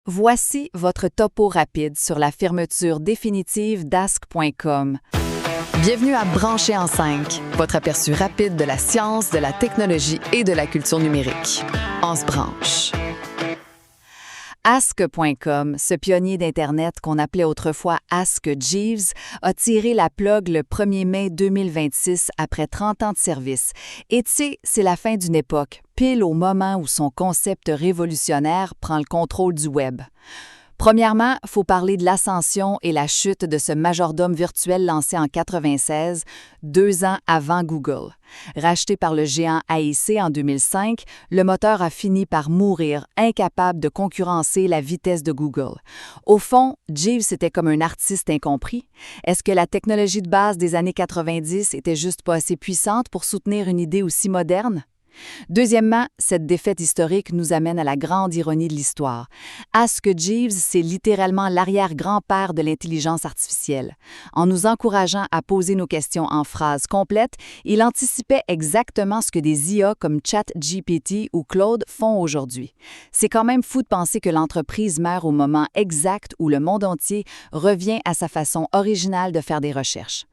Voici votre topo rapide sur la fermeture définitive d'Ask.com. Bienvenue à Brancher en 5, votre aperçu rapide de la science, de la technologie et de la culture numérique. On se branche. Ask.com, ce pionnier d'Internet qu'on appelait autrefois Ask Jeeves, a tiré la plug le 1er mai 2026 après 30 ans de service. Et tu sais, c'est la fin d'une époque, pile au moment où son concept révolutionnaire prend le contrôle du web. Premièrement, il faut parler de l'ascension et la chute de ce majordome virtuel lancé en 1996, 2 ans avant Google. Racheté par le géant AIC en 2005, le moteur a fini par mourir, incapable de concurrencer la vitesse de Google. Au fond, Jeeves était comme un artiste incompris. Est-ce que la technologie de base des années 90 était juste pas assez puissante pour soutenir une idée aussi moderne? Deuxièmement, cette défaite historique nous amène à la grande ironie de l'histoire. Ask Jeeves, c'est littéralement l'arrière-grand-père de l'intelligence artificielle. En nous encourageant à poser nos questions en phrases complètes, il anticipait exactement ce que des IA comme ChatGPT ou Claude font aujourd'hui. C'est quand même fou de penser que l'entreprise meurt au moment exact où le monde entier revient à sa façon originale de faire des recherches.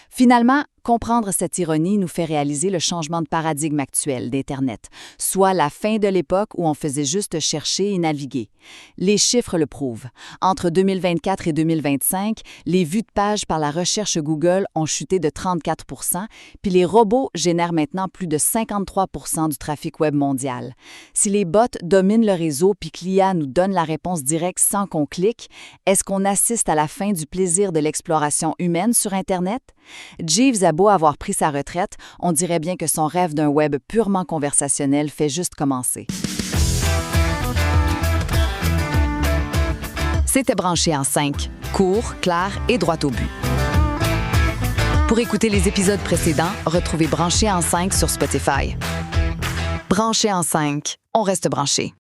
Finalement, comprendre cette ironie nous fait réaliser le changement de paradigme actuel d'Internet, soit la fin de l'époque où on faisait juste chercher et naviguer. Les chiffres le prouvent. Entre 2024 et 2025, les vues de pages par la recherche Google ont chuté de 34 %, puis les robots génèrent maintenant plus de 53 % du trafic web mondial. Si les bots dominent le réseau puis que l'IA nous donne la réponse directe sans qu'on clique, est-ce qu'on assiste à la fin du plaisir de l'exploration humaine sur Internet? Jeeves a beau avoir pris sa retraite, on dirait bien que son rêve d'un web purement conversationnel fait juste commencer. C'était Branché en 5, court, clair et droit au but. Pour écouter les épisodes précédents, retrouvez Branché en 5 sur Spotify. Branché en 5, on reste branché.